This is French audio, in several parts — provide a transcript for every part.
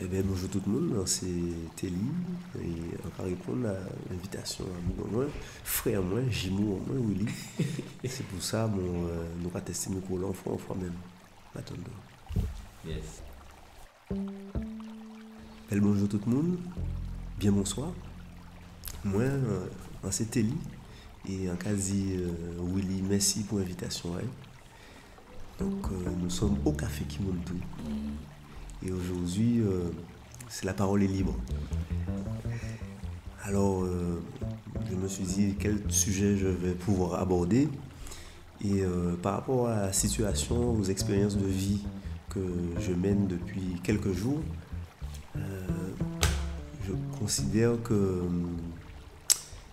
Eh bien, bonjour tout le monde, c'est Telly et on va répondre à l'invitation à moi, frère moi, jumeau moi, Willy. C'est pour ça nous va tester nos cours l'enfant même. Attendons. Yes. Bel bonjour tout le monde, bien bonsoir. Moi, c'est Telly et en quasi Willy, merci pour l'invitation. Ouais. Donc nous sommes au Café Kimontou. Et aujourd'hui, c'est la parole est libre. Alors, je me suis dit quel sujet je vais pouvoir aborder. Et par rapport à la situation, aux expériences de vie que je mène depuis quelques jours, je considère que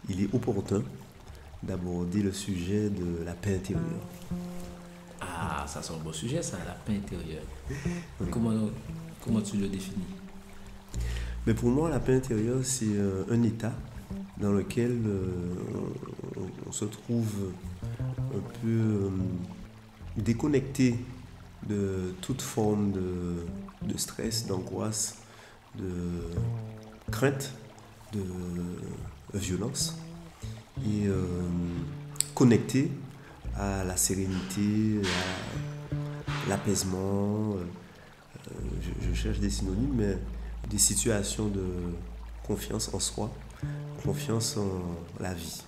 il est opportun d'aborder le sujet de la paix intérieure. Ah, ça c'est un beau sujet, ça, la paix intérieure. Oui. Comment tu le définis? Mais pour moi, la paix intérieure, c'est un état dans lequel on se trouve un peu déconnecté de toute forme de stress, d'angoisse, de crainte, de violence, et connecté à la sérénité, à l'apaisement. Je cherche des synonymes, mais des situations de confiance en soi, confiance en la vie.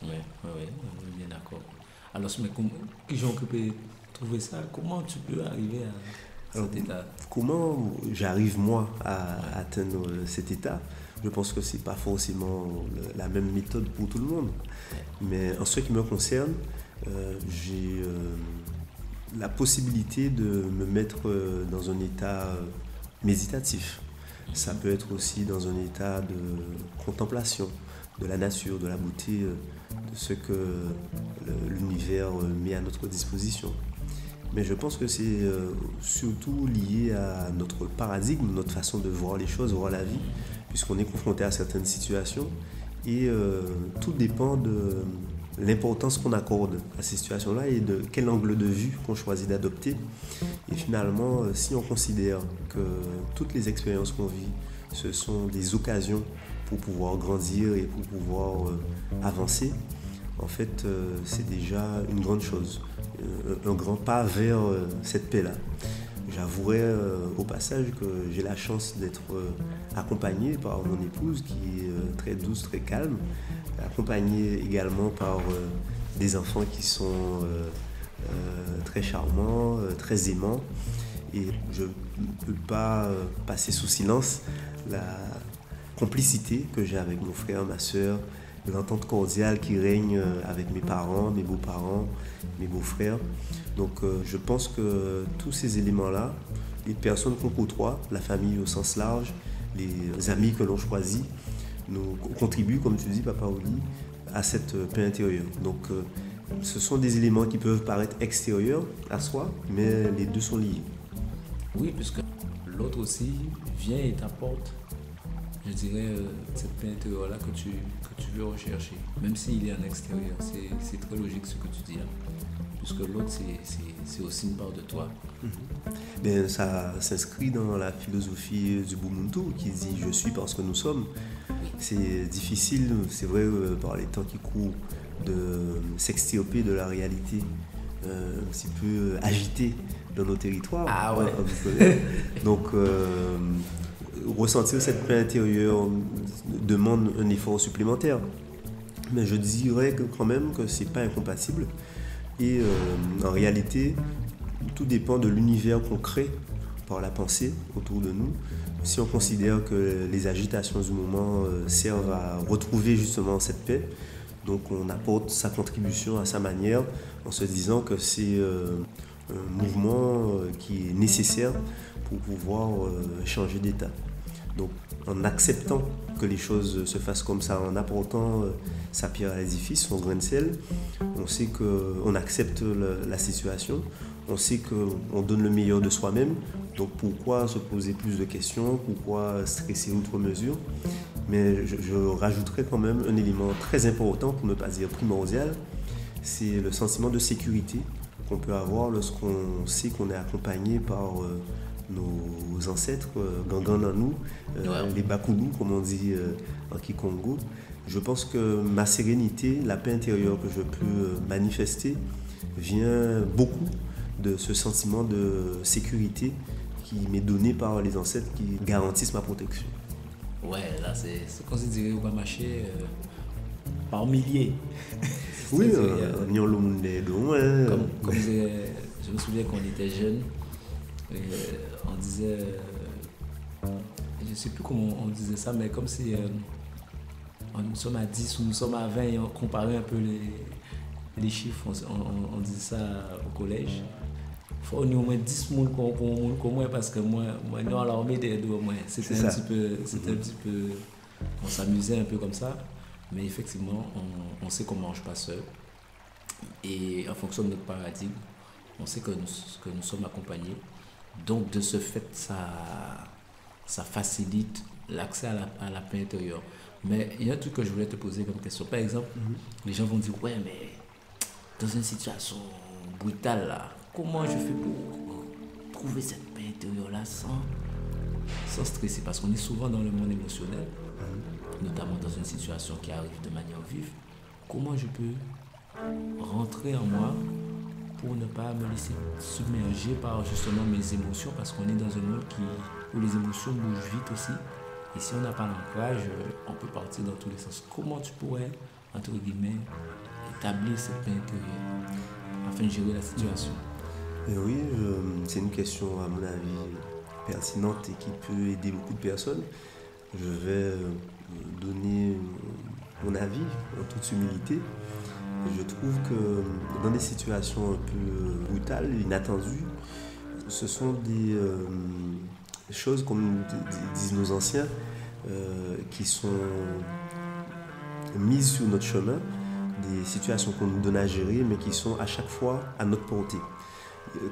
Oui, bien d'accord. Alors, mais qui j'ai occupé trouver ça? Comment tu peux arriver à Alors, cet état? comment j'arrive moi à atteindre cet état? Je pense que c'est pas forcément la même méthode pour tout le monde, mais en ce qui me concerne, j'ai la possibilité de me mettre dans un état méditatif. Ça peut être aussi dans un état de contemplation de la nature, de la beauté, de ce que l'univers met à notre disposition. Mais je pense que c'est surtout lié à notre paradigme, notre façon de voir les choses, voir la vie, puisqu'on est confronté à certaines situations et tout dépend de l'importance qu'on accorde à ces situations-là et de quel angle de vue qu'on choisit d'adopter. Et finalement, si on considère que toutes les expériences qu'on vit, ce sont des occasions pour pouvoir grandir et pour pouvoir avancer, en fait, c'est déjà une grande chose, un grand pas vers cette paix-là. J'avouerai au passage que j'ai la chance d'être accompagné par mon épouse qui est très douce, très calme, accompagné également par des enfants qui sont très charmants, très aimants. Et je ne peux pas passer sous silence la complicité que j'ai avec mon frère, ma soeur, l'entente cordiale qui règne avec mes parents, mes beaux-parents, mes beaux-frères. Donc je pense que tous ces éléments-là, les personnes qu'on côtoie, la famille au sens large, les amis que l'on choisit, nous contribuent, comme tu dis, Papa Oli, à cette paix intérieure. Donc ce sont des éléments qui peuvent paraître extérieurs à soi, mais les deux sont liés. Oui, puisque l'autre aussi vient et t'apporte, je dirais, cette paix intérieure-là que tu veux rechercher, même s'il est en extérieur. C'est très logique ce que tu dis là, puisque l'autre, c'est aussi une part de toi. Ben, ça s'inscrit dans la philosophie du Ubuntu qui dit « je suis parce que nous sommes ». C'est difficile, c'est vrai, par les temps qui courent, de s'extirper de la réalité un petit peu agitée dans nos territoires. Ah ouais. Donc, ressentir cette paix intérieure demande un effort supplémentaire. Mais je dirais quand même que c'est pas incompatible. Et en réalité, tout dépend de l'univers qu'on crée par la pensée autour de nous. Si on considère que les agitations du moment servent à retrouver justement cette paix, donc on apporte sa contribution à sa manière en se disant que c'est un mouvement qui est nécessaire pour pouvoir changer d'état. Donc en acceptant que les choses se fassent comme ça, en apportant sa pierre à l'édifice, son grain de sel, on sait qu'on accepte la situation, on sait qu'on donne le meilleur de soi-même, donc pourquoi se poser plus de questions, pourquoi stresser outre mesure. Mais je rajouterais quand même un élément très important, pour ne pas dire primordial, c'est le sentiment de sécurité qu'on peut avoir lorsqu'on sait qu'on est accompagné par nos ancêtres, Gangan les Bakoulou, comme on dit en Kikongo. Je pense que ma sérénité, la paix intérieure que je peux manifester vient beaucoup de ce sentiment de sécurité qui m'est donné par les ancêtres qui garantissent ma protection. Ouais, là c'est considéré au marché par milliers. Oui, comme je me souviens quand on était jeunes, on disait, je ne sais plus comment on disait ça, mais comme si nous sommes à 10 ou nous sommes à 20 et on comparait un peu les chiffres, on disait ça au collège. Il faut au moins 10 personnes comme moi parce que moi dans l'armée des deux, c'était un petit peu, on s'amusait un peu comme ça, mais effectivement on sait qu'on ne mange pas seul et en fonction de notre paradigme, on sait que nous sommes accompagnés. Donc de ce fait, ça facilite l'accès à la paix intérieure. Mais il y a un truc que je voulais te poser comme question. Par exemple, les gens vont dire, ouais, mais dans une situation brutale, là, comment je fais pour trouver cette paix intérieure-là sans stresser? Parce qu'on est souvent dans le monde émotionnel, notamment dans une situation qui arrive de manière vive. Comment je peux rentrer en moi pour ne pas me laisser submerger par justement mes émotions, parce qu'on est dans un monde où les émotions bougent vite aussi. Et si on n'a pas l'ancrage, on peut partir dans tous les sens. Comment tu pourrais, entre guillemets, établir cette paix intérieure afin de gérer la situation? Oui, c'est une question à mon avis pertinente et qui peut aider beaucoup de personnes. Je vais donner mon avis en toute humilité. Je trouve que dans des situations un peu brutales, inattendues, ce sont des choses, comme disent nos anciens, qui sont mises sur notre chemin, des situations qu'on nous donne à gérer, mais qui sont à chaque fois à notre portée.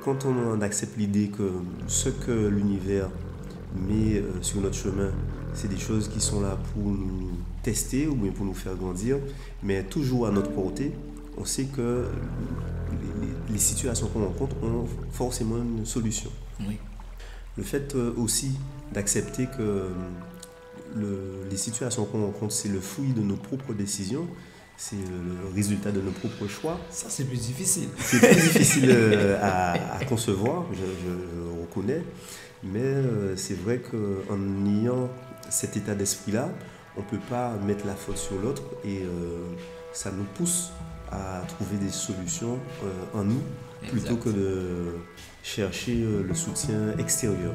Quand on accepte l'idée que ce que l'univers met sur notre chemin, c'est des choses qui sont là pour nous tester ou bien pour nous faire grandir, mais toujours à notre portée, on sait que les situations qu'on rencontre ont forcément une solution. Oui. Le fait aussi d'accepter que les situations qu'on rencontre, c'est le fruit de nos propres décisions, c'est le résultat de nos propres choix. Ça, c'est plus difficile. C'est plus difficile à concevoir, je reconnais, mais c'est vrai qu'en ayant cet état d'esprit-là, on ne peut pas mettre la faute sur l'autre et ça nous pousse à trouver des solutions en nous plutôt que de chercher le soutien extérieur.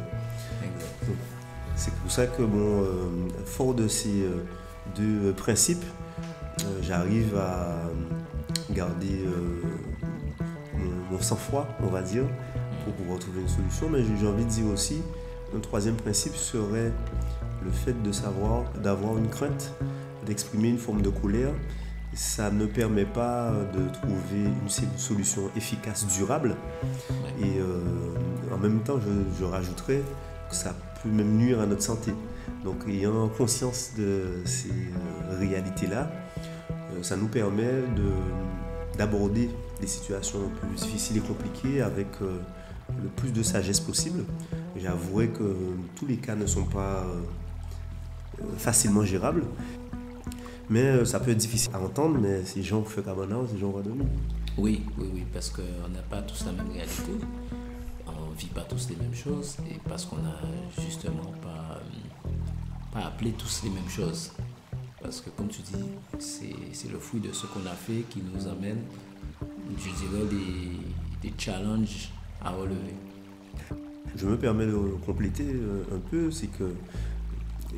Donc, c'est pour ça que, fort de ces deux principes, j'arrive à garder mon sang-froid, on va dire, pour pouvoir trouver une solution. Mais j'ai envie de dire aussi, un troisième principe serait le fait de savoir, d'avoir une crainte, d'exprimer une forme de colère. Ça ne permet pas de trouver une solution efficace, durable. Et en même temps, je rajouterais que ça peut même nuire à notre santé. Donc, ayant conscience de ces réalités-là, ça nous permet d'aborder des situations plus difficiles et compliquées avec le plus de sagesse possible. J'avouerai que tous les cas ne sont pas facilement gérables. Mais ça peut être difficile à entendre, mais ces gens font cabana, ces gens vont dormir. Oui, parce qu'on n'a pas tous la même réalité, on ne vit pas tous les mêmes choses, et parce qu'on n'a justement pas appelé tous les mêmes choses. Parce que comme tu dis, c'est le fruit de ce qu'on a fait qui nous amène, je dirais, des challenges à relever. Je me permets de compléter un peu, c'est que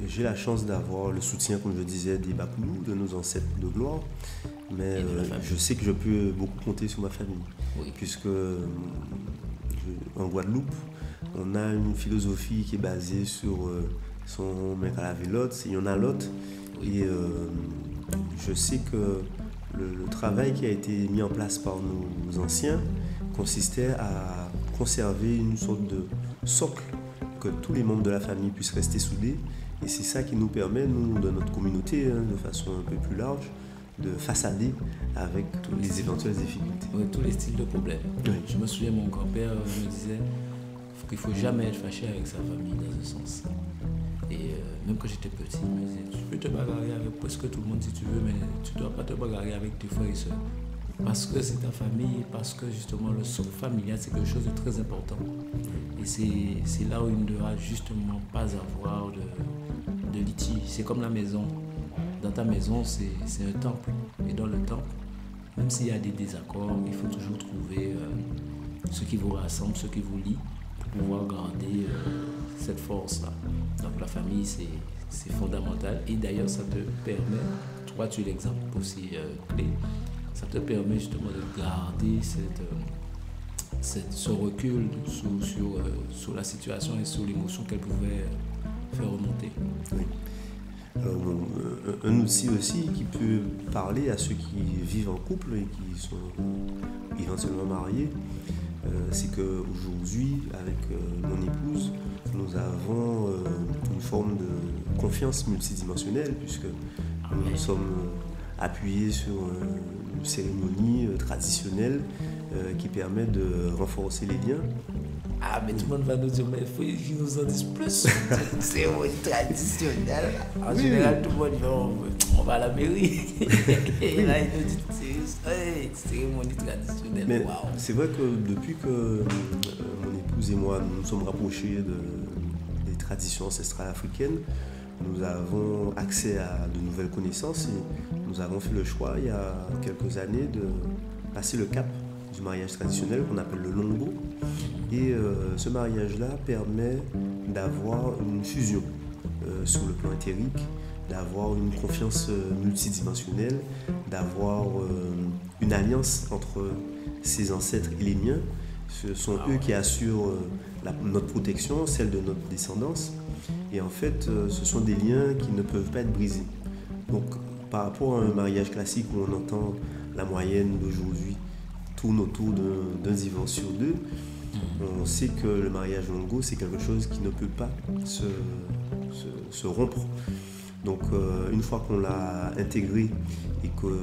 j'ai la chance d'avoir le soutien, comme je disais, des Bakoulou, de nos ancêtres de gloire, mais je sais que je peux beaucoup compter sur ma famille, puisque en Guadeloupe, on a une philosophie qui est basée sur son mec à laver l'autre, il y en a l'autre, et je sais que le travail qui a été mis en place par nos anciens consistait à conserver une sorte de socle, que tous les membres de la famille puissent rester soudés. Et c'est ça qui nous permet, nous, de notre communauté, de façon un peu plus large, de façader avec les éventuelles difficultés. Oui, tous les styles de problèmes. Oui. Je me souviens, mon grand-père me disait, il qu'il ne faut jamais être fâché avec sa famille dans ce sens. Et même quand j'étais petit, je me disais, tu peux te bagarrer avec presque tout le monde si tu veux, mais tu ne dois pas te bagarrer avec tes frères et soeurs. Parce que c'est ta famille, parce que justement le socle familial c'est quelque chose de très important. Et c'est là où il ne devra justement pas avoir de litige. C'est comme la maison. Dans ta maison, c'est un temple. Et dans le temple, même s'il y a des désaccords, il faut toujours trouver ce qui vous rassemble, ce qui vous lie, pour pouvoir garder cette force-là. Donc la famille, c'est fondamental. Et d'ailleurs, ça te permet, toi tu es l'exemple aussi clé, ça te permet justement de garder ce recul sur la situation et sur l'émotion qu'elle pouvait faire remonter. Oui. Alors, un outil aussi qui peut parler à ceux qui vivent en couple et qui sont éventuellement mariés, c'est qu'aujourd'hui, avec mon épouse, nous avons une forme de confiance multidimensionnelle puisque nous sommes appuyés sur une cérémonie traditionnelle qui permet de renforcer les liens. Ah, mais tout le monde va nous dire, mais il faut qu'ils nous en disent plus. C'est traditionnel. En général, tout le monde dit, on va à la mairie. Et là, ils nous disent, c'est cérémonie traditionnelle. Mais wow. C'est vrai que depuis que mon épouse et moi nous sommes rapprochés des traditions ancestrales africaines, nous avons accès à de nouvelles connaissances et nous avons fait le choix il y a quelques années de passer le cap du mariage traditionnel qu'on appelle le longo. Et ce mariage-là permet d'avoir une fusion sur le plan éthérique, d'avoir une confiance multidimensionnelle, d'avoir une alliance entre ses ancêtres et les miens. Ce sont eux qui assurent notre protection, celle de notre descendance. Et en fait, ce sont des liens qui ne peuvent pas être brisés. Donc, par rapport à un mariage classique où on entend la moyenne d'aujourd'hui tourne autour d'un divorce sur deux, on sait que le mariage longo, c'est quelque chose qui ne peut pas se rompre. Donc, une fois qu'on l'a intégré et que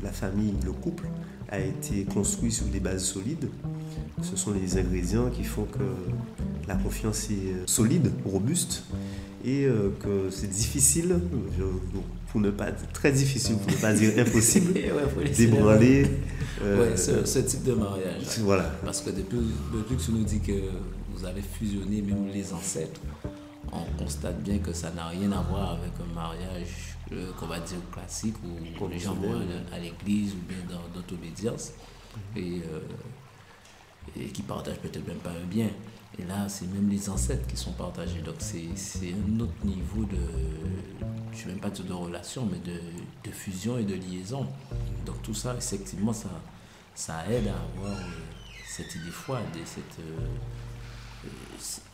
la famille, le couple, a été construit sur des bases solides, ce sont les ingrédients qui font que la confiance est solide, robuste, et que c'est difficile, pour ne pas très difficile, pour ne pas dire impossible, d'ébranler ce type de mariage. Voilà. Parce que depuis que tu nous dis que vous avez fusionné même les ancêtres, on constate bien que ça n'a rien à voir avec un mariage qu'on va dire classique où les gens vont à l'église ou bien dans d'autres obédiences et qui partagent peut-être même pas un bien. Et là, c'est même les ancêtres qui sont partagés. Donc, c'est un autre niveau je ne vais même pas dire de relation, mais de fusion et de liaison. Donc, tout ça, effectivement, ça aide à avoir cette idée froide et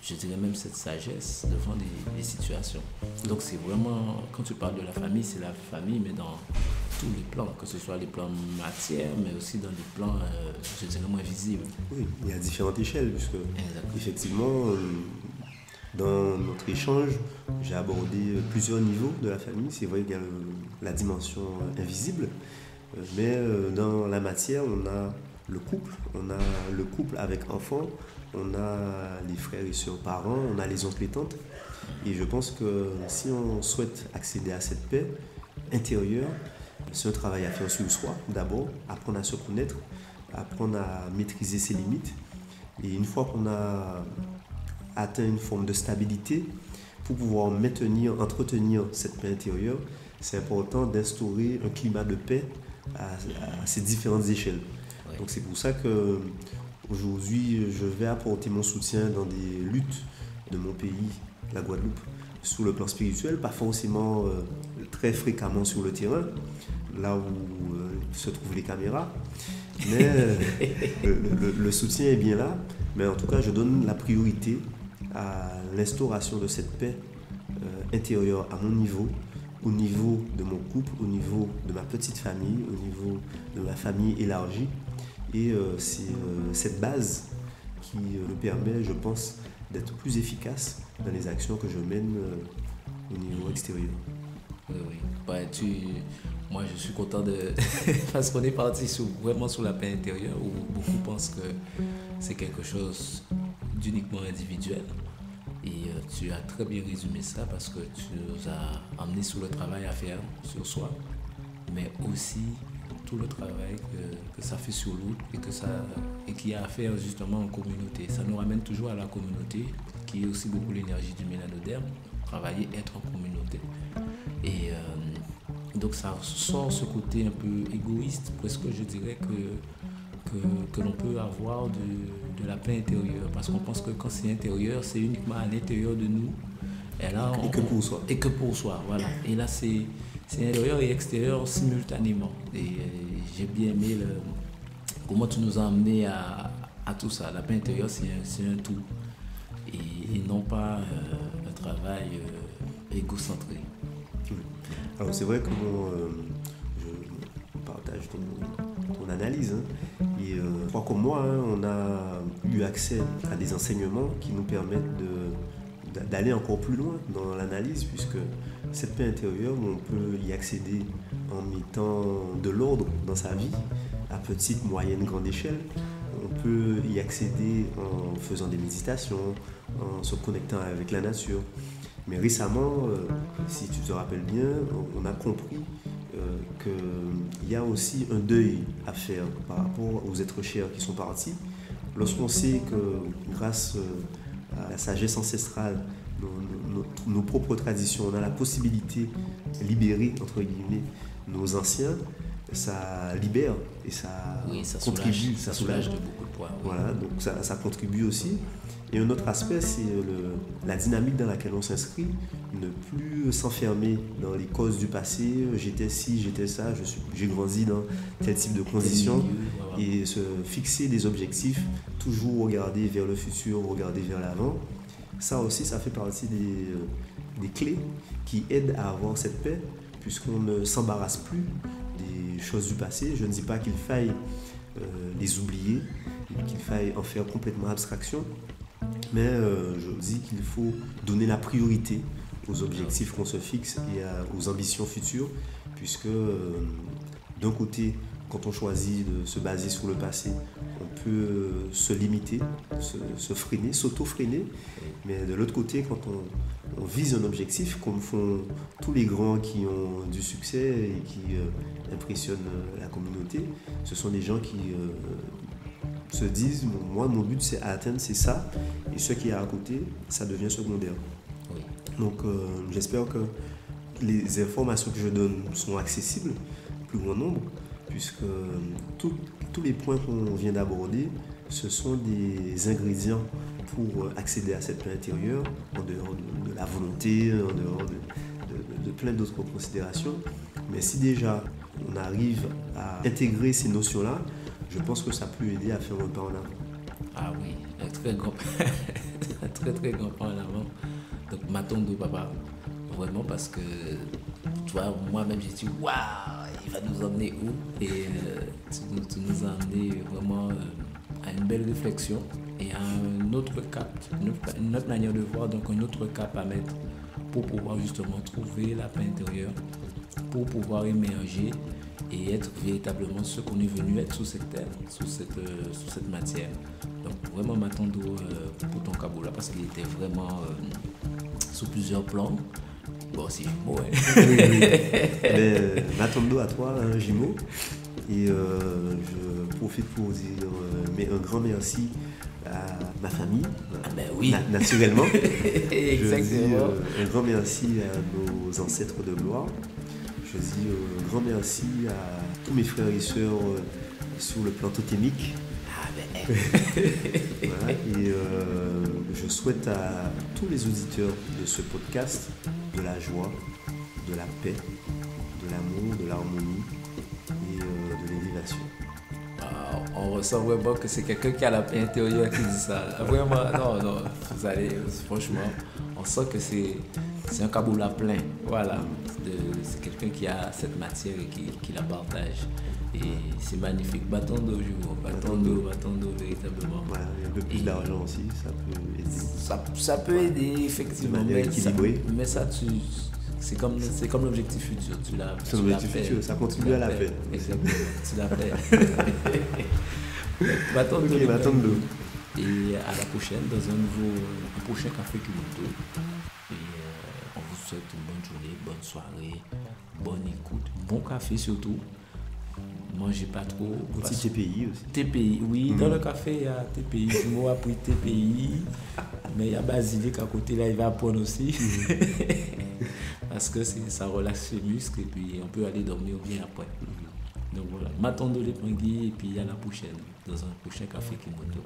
je dirais même cette sagesse devant les situations. Donc, c'est vraiment, quand tu parles de la famille, c'est la famille, mais dans tous les plans, que ce soit les plans matière, mais aussi dans les plans, je dirais, moins visibles. Oui, il y a différentes échelles, puisque effectivement, dans notre échange, j'ai abordé plusieurs niveaux de la famille. C'est vrai qu'il y a la dimension invisible, mais dans la matière, on a le couple avec enfants, on a les frères et sœurs parents, on a les oncles et tantes. Et je pense que si on souhaite accéder à cette paix intérieure, c'est un travail à faire sur soi, d'abord, apprendre à se connaître, apprendre à maîtriser ses limites. Et une fois qu'on a atteint une forme de stabilité, pour pouvoir entretenir cette paix intérieure, c'est important d'instaurer un climat de paix à ces différentes échelles. Ouais. Donc c'est pour ça que aujourd'hui, je vais apporter mon soutien dans des luttes de mon pays, la Guadeloupe, sur le plan spirituel, pas forcément très fréquemment sur le terrain, là où se trouvent les caméras, mais le soutien est bien là. Mais en tout cas, je donne la priorité à l'instauration de cette paix intérieure à mon niveau, au niveau de mon couple, au niveau de ma petite famille, au niveau de ma famille élargie. Et c'est cette base qui me permet, je pense, d'être plus efficace dans les actions que je mène au niveau extérieur. Oui. Ouais, moi, je suis content parce qu'on est parti vraiment sur la paix intérieure où beaucoup pensent que c'est quelque chose d'uniquement individuel. Et tu as très bien résumé ça parce que tu nous as amené sur le travail à faire sur soi, mais aussi tout le travail que ça fait sur l'autre et qui a à faire justement en communauté. Ça nous ramène toujours à la communauté, qui est aussi beaucoup l'énergie du Mélanoderme, travailler, être en communauté. Et donc ça sort ce côté un peu égoïste, presque je dirais que l'on peut avoir de la paix intérieure, parce qu'on pense que quand c'est intérieur, c'est uniquement à l'intérieur de nous. Et là, que pour soi. Et que pour soi, voilà. Et là, c'est intérieur et extérieur simultanément. Et j'ai bien aimé comment tu nous as amené à tout ça. La paix intérieure, c'est un tout. Et non pas un travail égocentré. Alors c'est vrai que je partage ton analyse. Et je crois comme moi, on a eu accès à des enseignements qui nous permettent d'aller encore plus loin dans l'analyse, puisque cette paix intérieure, on peut y accéder en mettant de l'ordre dans sa vie, à petite, moyenne, grande échelle. On peut y accéder en faisant des méditations, en se connectant avec la nature. Mais récemment, si tu te rappelles bien, on a compris qu'il y a aussi un deuil à faire par rapport aux êtres chers qui sont partis. Lorsqu'on sait que grâce à la sagesse ancestrale, nos propres traditions, on a la possibilité de libérer, entre guillemets, nos anciens, ça libère et ça contribue. Ça soulage de beaucoup de poids. Oui. Voilà, donc ça contribue aussi. Et un autre aspect, c'est la dynamique dans laquelle on s'inscrit, ne plus s'enfermer dans les causes du passé, j'étais ci, j'étais ça, j'ai grandi dans tel type de conditions, et se fixer des objectifs, toujours regarder vers le futur, regarder vers l'avant. Ça aussi, ça fait partie des clés qui aident à avoir cette paix, puisqu'on ne s'embarrasse plus des choses du passé. Je ne dis pas qu'il faille les oublier, qu'il faille en faire complètement abstraction, mais je dis qu'il faut donner la priorité aux objectifs qu'on se fixe et aux ambitions futures, puisque d'un côté, quand on choisit de se baser sur le passé, on peut se limiter, se freiner, s'auto-freiner, mais de l'autre côté, quand on vise un objectif, comme font tous les grands qui ont du succès et qui impressionnent la communauté, ce sont des gens qui se disent, moi mon but c'est à atteindre, c'est ça, et ce qui est à côté, ça devient secondaire. Oui. Donc j'espère que les informations que je donne sont accessibles au plus grand nombre, puisque tous les points qu'on vient d'aborder, ce sont des ingrédients pour accéder à cette paix intérieure, en dehors de la volonté, en dehors de plein d'autres considérations. Mais si déjà on arrive à intégrer ces notions-là, je pense que ça peut aider à faire un pas en avant. Ah oui, un très grand pas en avant. Donc Matondo papa, vraiment, parce que tu vois, moi-même j'ai dit waouh, il va nous emmener où? Et tu nous as amené vraiment à une belle réflexion et à un autre cap, une autre manière de voir, donc un autre cap à mettre pour pouvoir justement trouver la paix intérieure, pour pouvoir émerger et être véritablement ce qu'on est venu être sur cette terre, sur cette matière. Donc vraiment Matondo pour ton Kaboula, parce qu'il était vraiment sur plusieurs plans. Bon, c'est jumeau, hein. Oui. Matondo à toi, un jumeau. Et je profite pour dire un grand merci à ma famille, oui. Naturellement. Exactement. Je dis un grand merci à nos ancêtres de gloire. Je dis un grand merci à tous mes frères et sœurs sur le plan totémique. Voilà, et je souhaite à tous les auditeurs de ce podcast de la joie, de la paix, de l'amour, de l'harmonie et de l'élévation. On ressent vraiment que c'est quelqu'un qui a la paix intérieure qui dit ça. Vraiment, non, vous allez, franchement, on sent que c'est un Kaboula plein. Voilà, c'est quelqu'un qui a cette matière et qui la partage. Et c'est magnifique. Batondo, véritablement. Voilà, un peu plus d'argent aussi, ça peut aider. Ça peut aider, effectivement. De manière équilibrée. Mais ça, c'est comme l'objectif futur. C'est l'objectif futur, ça contribue à la paix. Exactement, tu la paix. Batondo. Et à la prochaine dans un prochain Café Kimoto. Et on vous souhaite une bonne journée, bonne soirée, bonne écoute, bon café surtout. Mangez pas trop. Petit TPI aussi. TPI, oui, dans le café il y a TPI. Je m'ai appris TPI, mais il y a basilic à côté, là il va prendre aussi. Parce que ça relaxe les muscles et puis on peut aller dormir bien après. Donc voilà, m'attendons les pingui et puis à la prochaine, dans un prochain Café Kimoto.